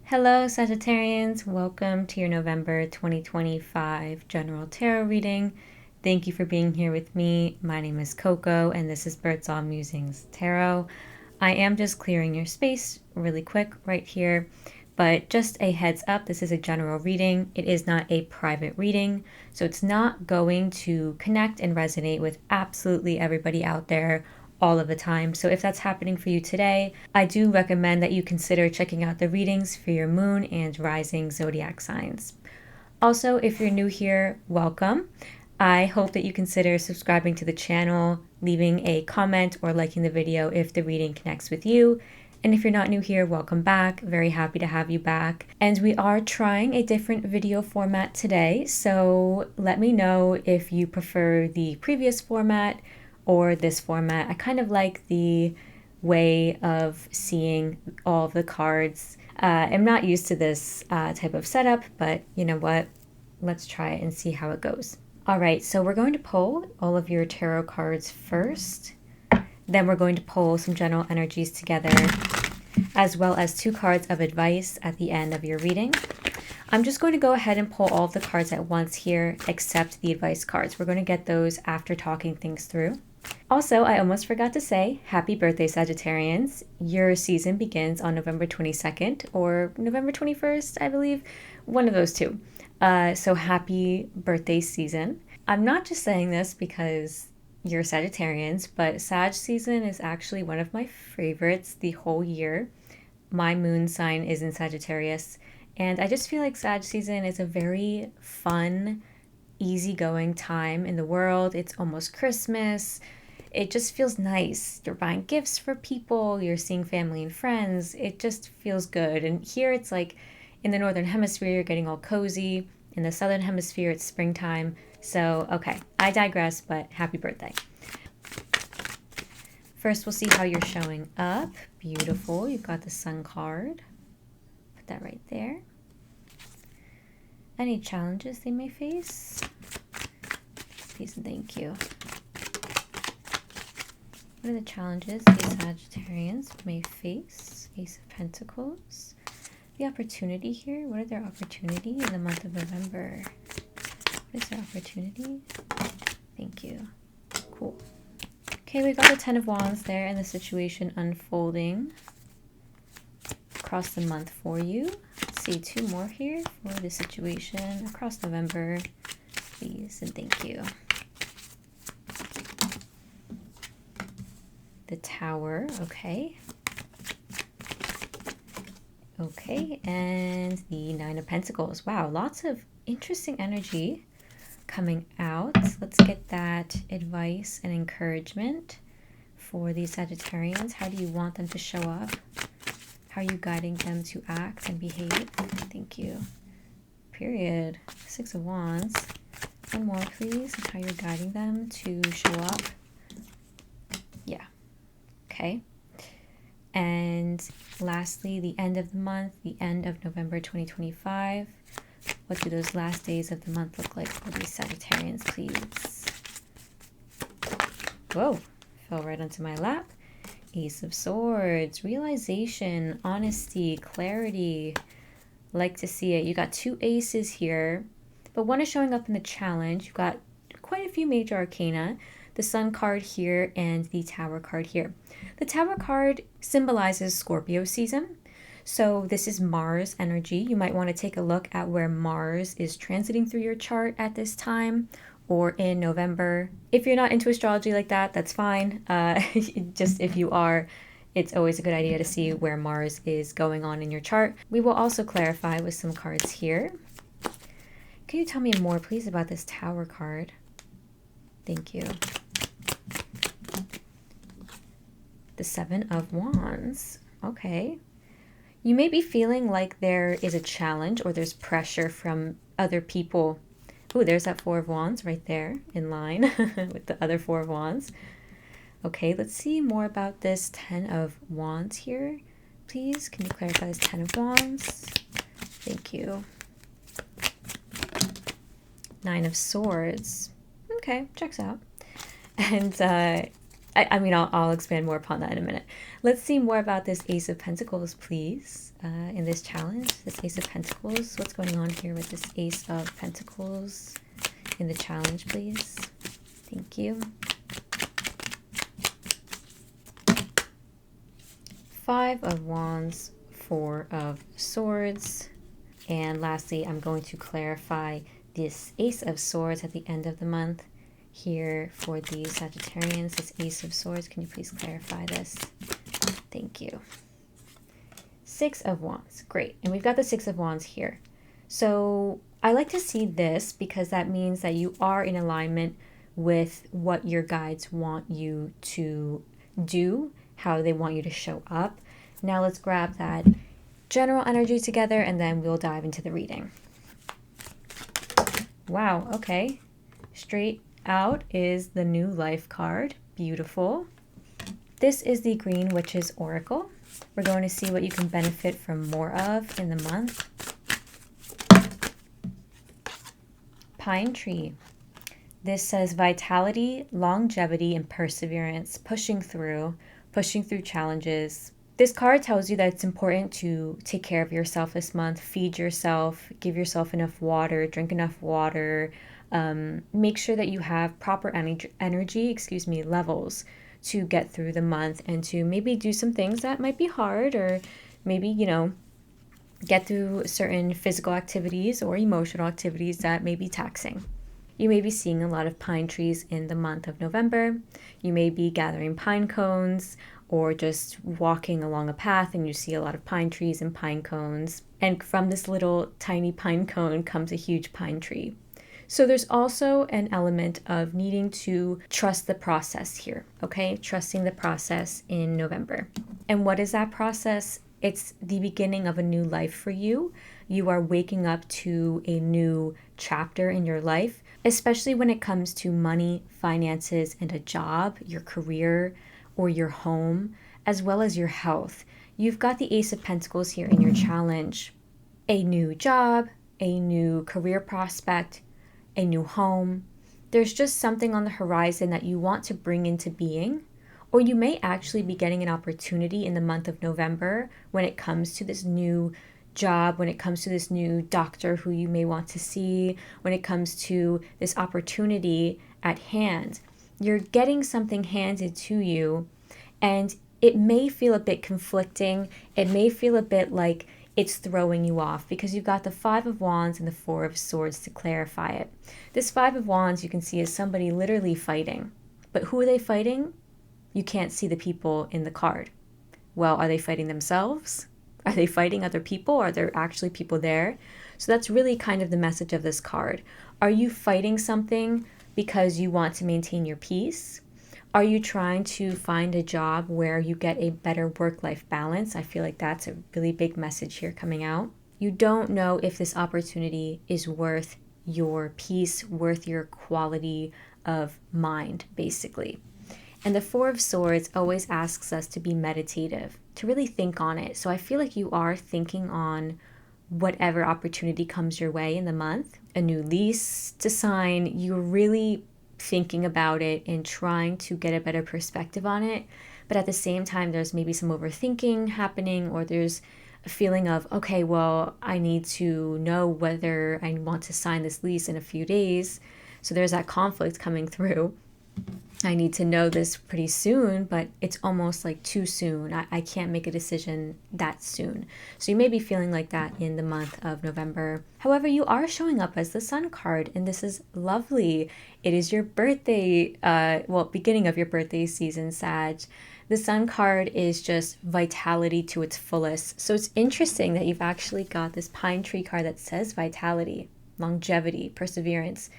Hello, Sagittarians. Welcome to your November 2025 General Tarot reading. Thank you for being here with me. My name is Coco, and this is Birdsong Musings Tarot. I am just clearing your space really quick right here, but just a heads up, this is a general reading. It is not a private reading, so it's not going to connect and resonate with absolutely everybody out there all of the time. So if that's happening for you today, I do recommend that you consider checking out the readings for your moon and rising zodiac signs. Also, if you're new here, welcome. I hope that you consider subscribing to the channel, leaving a comment, or liking the video if the reading connects with you. And if you're not new here, welcome back. Very happy to have you back. And we are trying a different video format today, so let me know if you prefer the previous format or this format. I kind of like the way of seeing all of the cards. I'm not used to this type of setup, but you know what? Let's try it and see how it goes. All right, so we're going to pull all of your tarot cards first. Then we're going to pull some general energies together, as well as 2 cards of advice at the end of your reading. I'm just going to go ahead and pull all of the cards at once here, except the advice cards. We're going to get those after talking things through. Also, I almost forgot to say, happy birthday, Sagittarians. Your season begins on November 22nd or November 21st, I believe. One of those two. So happy birthday season. I'm not just saying this because you're Sagittarians, but Sag season is actually one of my favorites the whole year. My moon sign is in Sagittarius, and I just feel like Sag season is a very fun, easygoing time in the world. It's almost Christmas. It just feels nice. You're buying gifts for people, you're seeing family and friends. It just feels good. And here it's like in the northern hemisphere, you're getting all cozy. In the southern hemisphere, it's springtime. So, okay, I digress, but happy birthday. First, we'll see how you're showing up. Beautiful. You've got the Sun card. Put that right there. Any challenges they may face? Please and thank you. What are the challenges these Sagittarians may face? Ace of Pentacles. The opportunity here. What are their opportunity in the month of November? What is their opportunity? Thank you. Cool. Okay, we got the 10 of Wands there and the situation unfolding across the month for you. Let's see 2 more here for the situation across November. Please and thank you. The Tower, okay. Okay, and the 9 of Pentacles. Wow, lots of interesting energy coming out. Let's get that advice and encouragement for these Sagittarians. How do you want them to show up? How are you guiding them to act and behave? Thank you. Period. 6 of Wands. One more, please. And how you're guiding them to show up. Yeah. Okay. And lastly, the end of the month, the end of November 2025. What do those last days of the month look like for these Sagittarians, please? Whoa, fell right onto my lap. Ace of Swords, realization, honesty, clarity. Like to see it. You got 2 aces here, but one is showing up in the challenge. You've got quite a few major arcana. The Sun card here and the Tower card here. The Tower card symbolizes Scorpio season. So this is Mars energy. You might want to take a look at where Mars is transiting through your chart at this time or in November. If you're not into astrology like that, that's fine. Just if you are, it's always a good idea to see where Mars is going on in your chart. We will also clarify with some cards here. Can you tell me more, please, about this Tower card? Thank you. The 7 of Wands. Okay. You may be feeling like there is a challenge or there's pressure from other people. Oh, there's that 4 of Wands right there in line with the other 4 of Wands. Okay, let's see more about this 10 of Wands here. Please, can you clarify this 10 of Wands? Thank you. 9 of Swords. Okay, checks out. And I mean, I'll expand more upon that in a minute. Let's see more about this Ace of Pentacles, please, in this challenge. This Ace of Pentacles. What's going on here with this Ace of Pentacles in the challenge, please? Thank you. Five of Wands, Four of Swords. And lastly, I'm going to clarify this Ace of Swords at the end of the month here for the Sagittarians. This Ace of Swords, can you please clarify this? Thank you. Six of Wands, great. And we've got the Six of Wands here. So I like to see this because that means that you are in alignment with what your guides want you to do, how they want you to show up. Now let's grab that general energy together and then we'll dive into the reading. Wow, okay. Straight out is the New Life card. Beautiful. This is the Green Witch's Oracle. We're going to see what you can benefit from more of in the month. Pine Tree. This says vitality, longevity, and perseverance, pushing through challenges. This card tells you that it's important to take care of yourself this month, feed yourself, give yourself enough water, drink enough water, make sure that you have proper energy levels to get through the month and to maybe do some things that might be hard, or maybe, get through certain physical activities or emotional activities that may be taxing. You may be seeing a lot of pine trees in the month of November. You may be gathering pine cones or just walking along a path and you see a lot of pine trees and pine cones. And from this little tiny pine cone comes a huge pine tree. So there's also an element of needing to trust the process here, okay? Trusting the process in November. And what is that process? It's the beginning of a new life for you. You are waking up to a new chapter in your life, especially when it comes to money, finances, and a job, your career, or your home, as well as your health. You've got the Ace of Pentacles here in your challenge. A new job, a new career prospect, a new home. There's just something on the horizon that you want to bring into being, or you may actually be getting an opportunity in the month of November when it comes to this new job, when it comes to this new doctor who you may want to see, when it comes to this opportunity at hand. You're getting something handed to you, and it may feel a bit conflicting. It may feel a bit like it's throwing you off because you've got the Five of Wands and the Four of Swords to clarify it. This Five of Wands you can see is somebody literally fighting. But who are they fighting? You can't see the people in the card. Well, are they fighting themselves? Are they fighting other people? Are there actually people there? So that's really kind of the message of this card. Are you fighting something because you want to maintain your peace? Are you trying to find a job where you get a better work-life balance? I feel like that's a really big message here coming out. You don't know if this opportunity is worth your peace, worth your quality of mind, basically. And the Four of Swords always asks us to be meditative, to really think on it. So I feel like you are thinking on whatever opportunity comes your way in the month, a new lease to sign. You're really thinking about it and trying to get a better perspective on it. But at the same time, there's maybe some overthinking happening, or there's a feeling of, okay, well, I need to know whether I want to sign this lease in a few days. So there's that conflict coming through. I need to know this pretty soon, but it's almost like too soon. I can't make a decision that soon. So you may be feeling like that in the month of November. However, you are showing up as the Sun card, and this is lovely. It is your birthday, beginning of your birthday season, Sag. The Sun card is just vitality to its fullest. So it's interesting that you've actually got this pine tree card that says vitality, longevity, perseverance.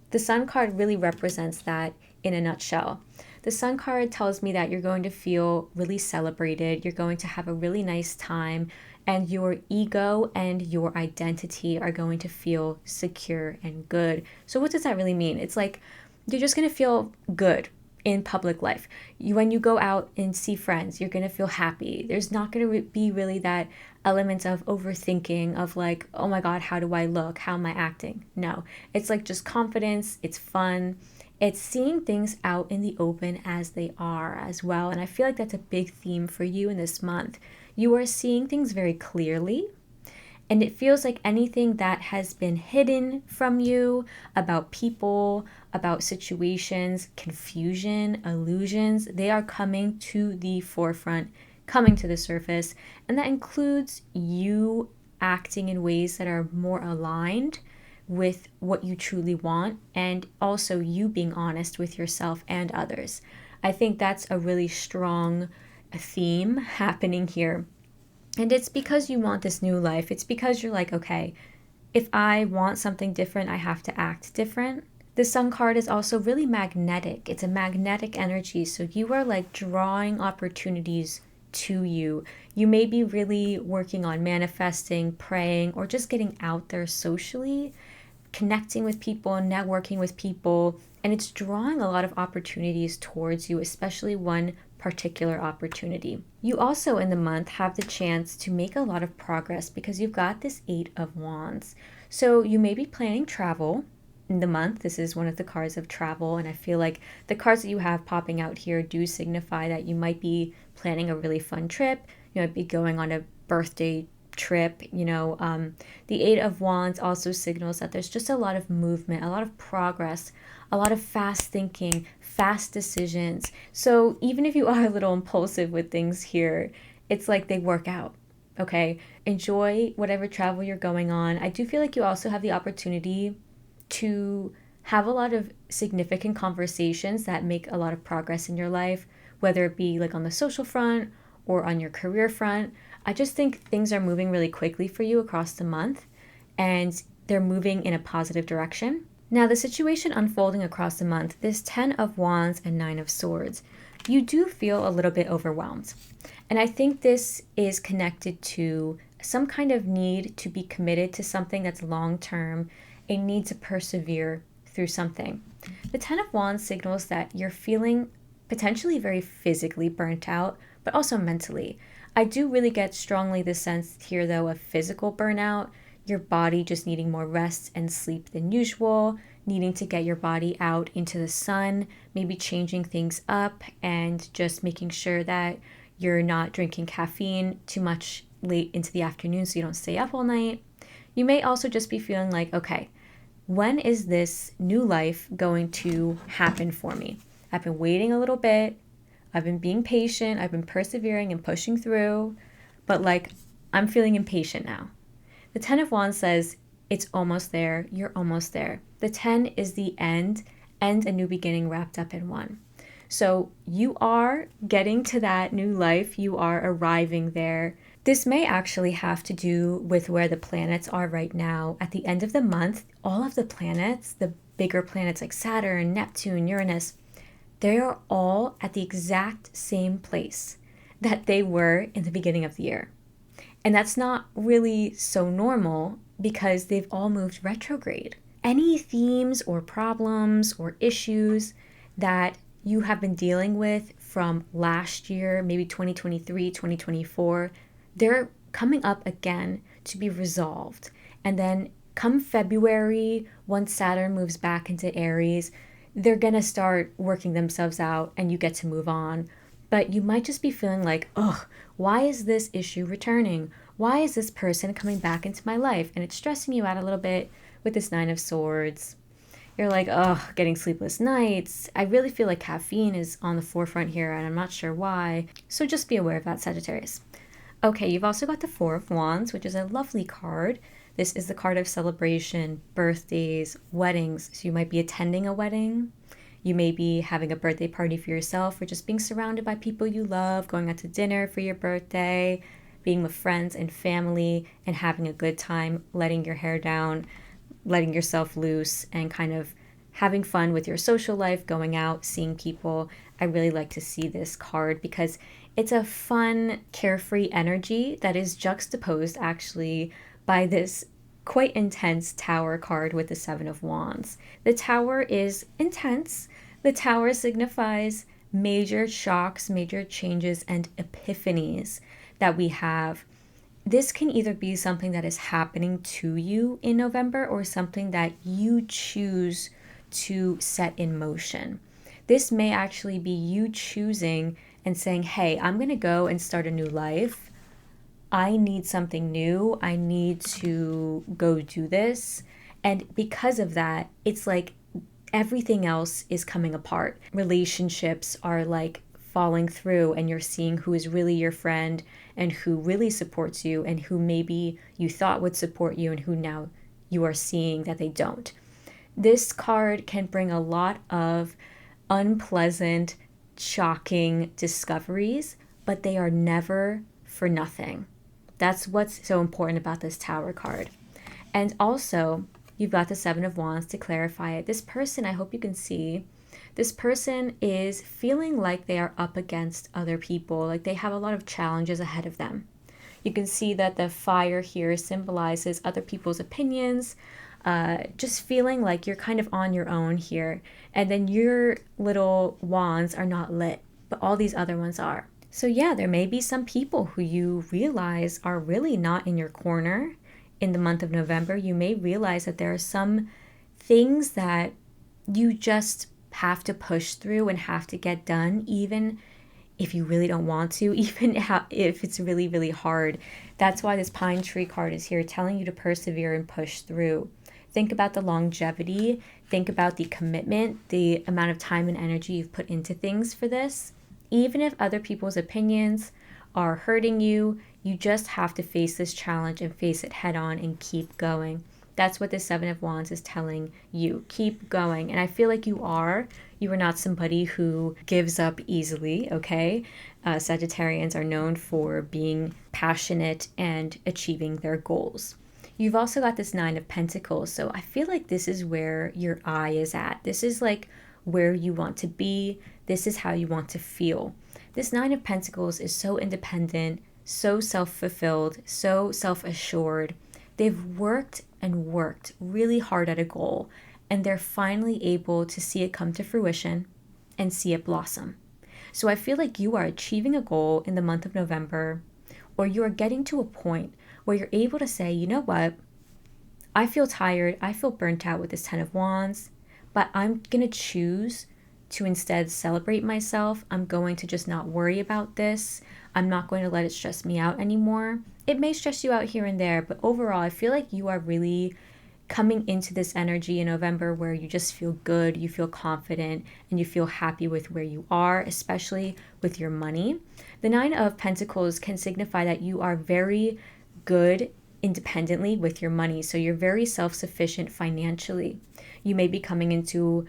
The Sun card really represents that in a nutshell. The Sun card tells me that you're going to feel really celebrated. You're going to have a really nice time, and your ego and your identity are going to feel secure and good. So what does that really mean? It's like you're just going to feel good in public life. When you go out and see friends, you're going to feel happy. There's not going to be really that element of overthinking of like, oh my God, how do I look? How am I acting? No, it's like just confidence. It's fun. It's seeing things out in the open as they are as well. And I feel like that's a big theme for you in this month. You are seeing things very clearly. And it feels like anything that has been hidden from you about people, about situations, confusion, illusions, they are coming to the forefront, coming to the surface. And that includes you acting in ways that are more aligned with what you truly want, and also you being honest with yourself and others. I think that's a really strong theme happening here. And it's because you want this new life. It's because you're like, okay, if I want something different, I have to act different. The Sun card is also really magnetic. It's a magnetic energy. So you are like drawing opportunities to you. You may be really working on manifesting, praying, or just getting out there socially, connecting with people, networking with people, and it's drawing a lot of opportunities towards you, especially one particular opportunity. You also in the month have the chance to make a lot of progress because you've got this Eight of Wands. So you may be planning travel in the month. This is one of the cards of travel, and I feel like the cards that you have popping out here do signify that you might be planning a really fun trip. You might be going on a birthday trip. The Eight of Wands also signals that there's just a lot of movement, a lot of progress, a lot of fast thinking, fast decisions. So even if you are a little impulsive with things here, it's like they work out. Okay, enjoy whatever travel you're going on. I do feel like you also have the opportunity to have a lot of significant conversations that make a lot of progress in your life, whether it be like on the social front or on your career front. I just think things are moving really quickly for you across the month, and they're moving in a positive direction. Now, the situation unfolding across the month, this 10 of Wands and 9 of Swords, you do feel a little bit overwhelmed. And I think this is connected to some kind of need to be committed to something that's long-term, a need to persevere through something. The 10 of Wands signals that you're feeling potentially very physically burnt out, but also mentally. I do really get strongly the sense here, though, of physical burnout, your body just needing more rest and sleep than usual, needing to get your body out into the sun, maybe changing things up and just making sure that you're not drinking caffeine too much late into the afternoon so you don't stay up all night. You may also just be feeling like, okay, when is this new life going to happen for me? I've been waiting a little bit. I've been being patient. I've been persevering and pushing through, but like I'm feeling impatient now. The 10 of Wands says it's almost there. You're almost there. The 10 is the end and a new beginning wrapped up in one. So you are getting to that new life. You are arriving there. This may actually have to do with where the planets are right now. At the end of the month, all of the planets, the bigger planets like Saturn, Neptune, Uranus, they are all at the exact same place that they were in the beginning of the year. And that's not really so normal because they've all moved retrograde. Any themes or problems or issues that you have been dealing with from last year, maybe 2023, 2024, they're coming up again to be resolved. And then come February, once Saturn moves back into Aries, they're going to start working themselves out and you get to move on. But you might just be feeling like, ugh, why is this issue returning? Why is this person coming back into my life? And it's stressing you out a little bit with this 9 of Swords. You're like, ugh, getting sleepless nights. I really feel like caffeine is on the forefront here and I'm not sure why. So just be aware of that, Sagittarius. Okay, you've also got the 4 of Wands, which is a lovely card. This is the card of celebration, birthdays, weddings. So you might be attending a wedding. You may be having a birthday party for yourself or just being surrounded by people you love, going out to dinner for your birthday, being with friends and family and having a good time, letting your hair down, letting yourself loose and kind of having fun with your social life, going out, seeing people. I really like to see this card because it's a fun, carefree energy that is juxtaposed actually by this quite intense Tower card with the 7 of Wands. The Tower is intense. The Tower signifies major shocks, major changes, and epiphanies that we have. This can either be something that is happening to you in November or something that you choose to set in motion. This may actually be you choosing and saying, hey, I'm going to go and start a new life. I need something new. I need to go do this. And because of that, it's like everything else is coming apart. Relationships are like falling through, and you're seeing who is really your friend and who really supports you and who maybe you thought would support you and who now you are seeing that they don't. This card can bring a lot of unpleasant, shocking discoveries, but they are never for nothing. That's what's so important about this Tower card. And also, you've got the Seven of Wands to clarify it. This person, I hope you can see, this person is feeling like they are up against other people, like they have a lot of challenges ahead of them. You can see that the fire here symbolizes other people's opinions, just feeling like you're kind of on your own here. And then your little wands are not lit, but all these other ones are. So yeah, there may be some people who you realize are really not in your corner in the month of November. You may realize that there are some things that you just have to push through and have to get done, even if you really don't want to, even if it's really, really hard. That's why this Pine Tree card is here, telling you to persevere and push through. Think about the longevity. Think about the commitment, the amount of time and energy you've put into things for this. Even if other people's opinions are hurting you, you just have to face this challenge and face it head on and keep going. That's what the Seven of Wands is telling you. Keep going. And I feel like you are. You are not somebody who gives up easily, okay? Sagittarians are known for being passionate and achieving their goals. You've also got this Nine of Pentacles. So I feel like this is where your eye is at. This is like where you want to be. This is how you want to feel. This Nine of Pentacles is so independent, so self-fulfilled, so self-assured. They've worked and worked really hard at a goal, and they're finally able to see it come to fruition and see it blossom. So I feel like you are achieving a goal in the month of November, or you are getting to a point where you're able to say, you know what, I feel tired, I feel burnt out with this Ten of Wands, but I'm going to choose to instead celebrate myself. I'm going to just not worry about this. I'm not going to let it stress me out anymore. It may stress you out here and there, but overall, I feel like you are really coming into this energy in November where you just feel good, you feel confident, and you feel happy with where you are, especially with your money. The Nine of Pentacles can signify that you are very good independently with your money. So you're very self-sufficient financially. You may be coming into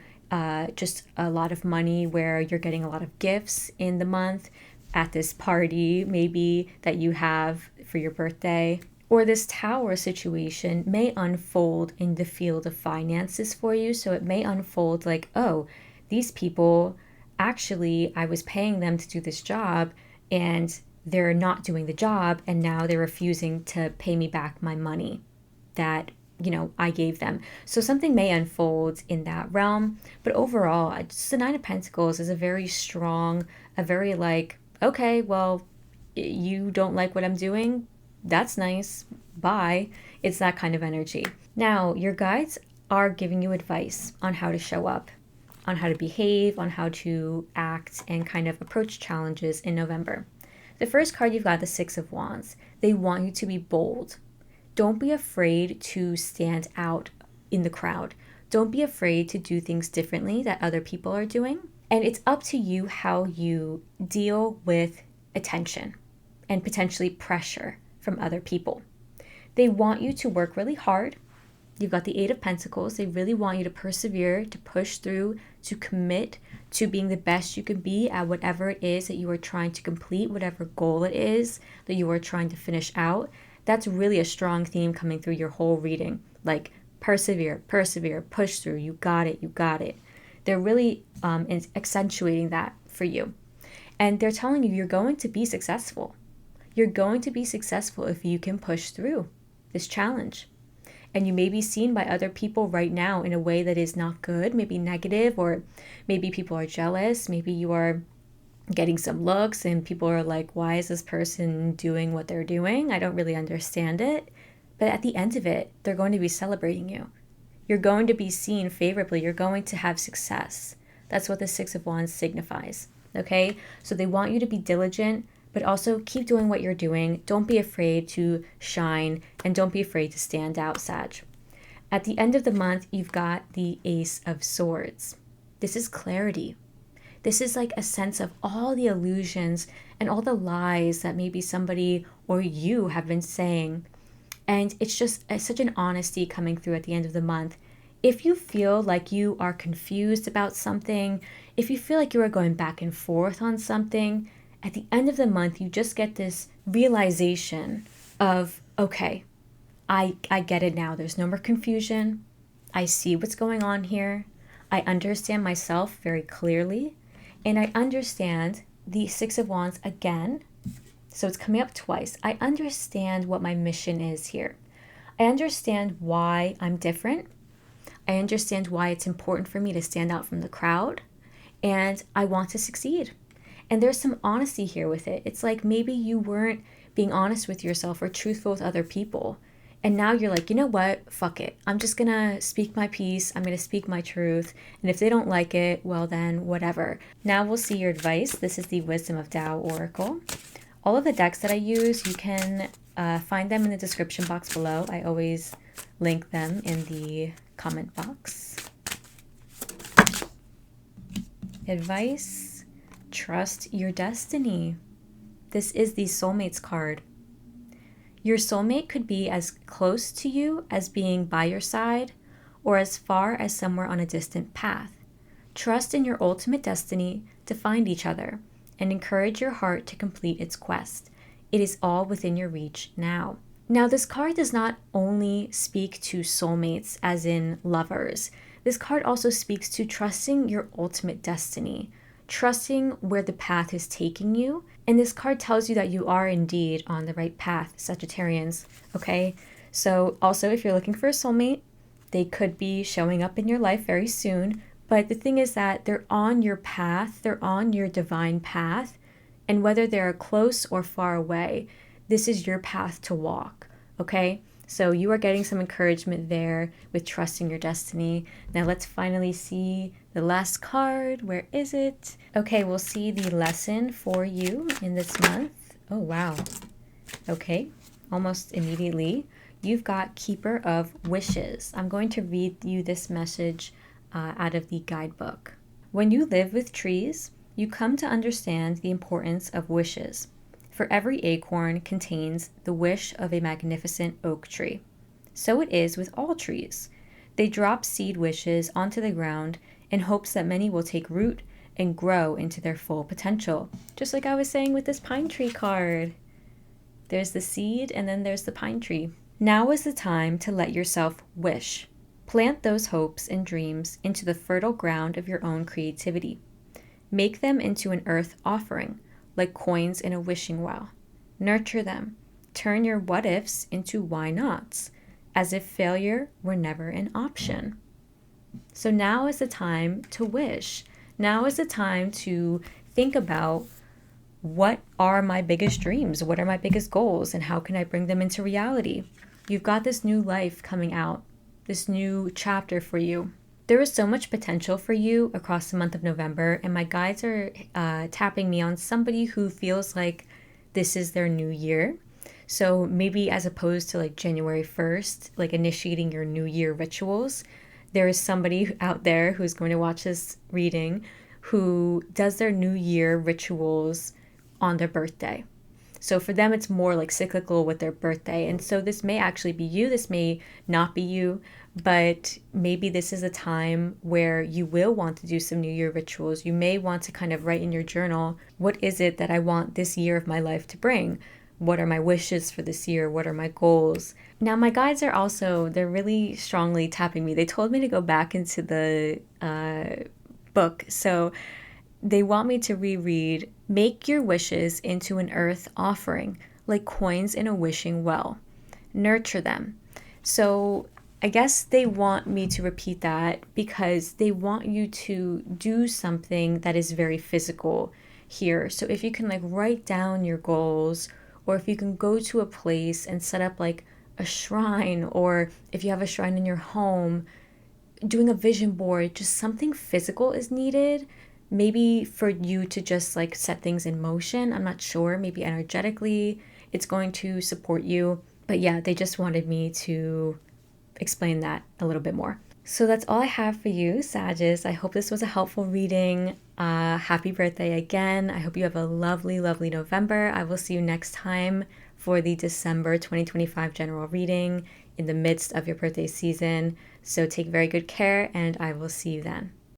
just a lot of money where you're getting a lot of gifts in the month at this party maybe that you have for your birthday. Or this Tower situation may unfold in the field of finances for you. So it may unfold like, oh, these people, actually, I was paying them to do this job and they're not doing the job, and now they're refusing to pay me back my money that, I gave them. So something may unfold in that realm. But overall, just the Nine of Pentacles is a very strong, a very like, okay, well, you don't like what I'm doing? That's nice. Bye. It's that kind of energy. Now, your guides are giving you advice on how to show up, on how to behave, on how to act and kind of approach challenges in November. The first card, you've got the Six of Wands. They want you to be bold. Don't be afraid to stand out in the crowd. Don't be afraid to do things differently that other people are doing. And it's up to you how you deal with attention and potentially pressure from other people. They want you to work really hard. You've got the Eight of Pentacles. They really want you to persevere, to push through, to commit to being the best you can be at whatever it is that you are trying to complete, whatever goal it is that you are trying to finish out. That's really a strong theme coming through your whole reading. Like, persevere, push through. You got it, you got it. They're really accentuating that for you. And they're telling you you're going to be successful. You're going to be successful if you can push through this challenge. And you may be seen by other people right now in a way that is not good, maybe negative, or maybe people are jealous. Maybe you are getting some looks and people are like, why is this person doing what they're doing? I don't really understand it. But at the end of it, they're going to be celebrating you. You're going to be seen favorably. You're going to have success. That's what the Six of Wands signifies. Okay? So they want you to be diligent, but also keep doing what you're doing. Don't be afraid to shine, and don't be afraid to stand out, Sag. At the end of the month, you've got the Ace of Swords. This is clarity. This is like a sense of all the illusions and all the lies that maybe somebody or you have been saying. And it's just such an honesty coming through at the end of the month. If you feel like you are confused about something, if you feel like you are going back and forth on something, at the end of the month, you just get this realization of, okay, I get it now. There's no more confusion. I see what's going on here. I understand myself very clearly. And I understand the Six of Wands again. So it's coming up twice. I understand what my mission is here. I understand why I'm different. I understand why it's important for me to stand out from the crowd. And I want to succeed. And there's some honesty here with it. It's like maybe you weren't being honest with yourself or truthful with other people. And now you're like, you know what? Fuck it. I'm just going to speak my piece. I'm going to speak my truth. And if they don't like it, well then, whatever. Now we'll see your advice. This is the Wisdom of Tao Oracle. All of the decks that I use, you can find them in the description box below. I always link them in the comment box. Advice. Trust your destiny. This is the soulmates card. Your soulmate could be as close to you as being by your side, or as far as somewhere on a distant path. Trust in your ultimate destiny to find each other, and encourage your heart to complete its quest. It is all within your reach now. Now, this card does not only speak to soulmates, as in lovers. This card also speaks to trusting your ultimate destiny, trusting where the path is taking you. And this card tells you that you are indeed on the right path, Sagittarians, okay? So also, if you're looking for a soulmate, they could be showing up in your life very soon. But the thing is that they're on your path, they're on your divine path. And whether they're close or far away, this is your path to walk, okay? So you are getting some encouragement there with trusting your destiny. Now let's finally see the last card. Where is it? Okay, we'll see the lesson for you in this month. Oh, wow. Okay, almost immediately. You've got Keeper of Wishes. I'm going to read you this message out of the guidebook. When you live with trees, you come to understand the importance of wishes. For every acorn contains the wish of a magnificent oak tree. So it is with all trees. They drop seed wishes onto the ground in hopes that many will take root and grow into their full potential. Just like I was saying with this pine tree card. There's the seed and then there's the pine tree. Now is the time to let yourself wish. Plant those hopes and dreams into the fertile ground of your own creativity. Make them into an earth offering, like coins in a wishing well. Nurture them. Turn your what ifs into why nots, as if failure were never an option. So now is the time to wish. Now is the time to think about, what are my biggest dreams? What are my biggest goals? And how can I bring them into reality? You've got this new life coming out, this new chapter for you. There is so much potential for you across the month of November, and my guides are tapping me on somebody who feels like this is their new year. So maybe as opposed to like January 1st, like initiating your new year rituals, there is somebody out there who's going to watch this reading who does their new year rituals on their birthday. So for them, it's more like cyclical with their birthday. And so this may actually be you, this may not be you, but maybe this is a time where you will want to do some New Year rituals. You may want to kind of write in your journal, what is it that I want this year of my life to bring? What are my wishes for this year? What are my goals? Now, my guides are also, they're really strongly tapping me. They told me to go back into the book. So they want me to reread, make your wishes into an earth offering, like coins in a wishing well. Nurture them. So I guess they want me to repeat that because they want you to do something that is very physical here. So if you can like write down your goals, or if you can go to a place and set up like a shrine, or if you have a shrine in your home, doing a vision board, just something physical is needed. Maybe for you to just like set things in motion. I'm not sure. Maybe energetically it's going to support you. But yeah, they just wanted me to explain that a little bit more. So that's all I have for you, Sagittarius. I hope this was a helpful reading. Happy birthday again. I hope you have a lovely, lovely November. I will see you next time for the December 2025 general reading in the midst of your birthday season. So take very good care, and I will see you then.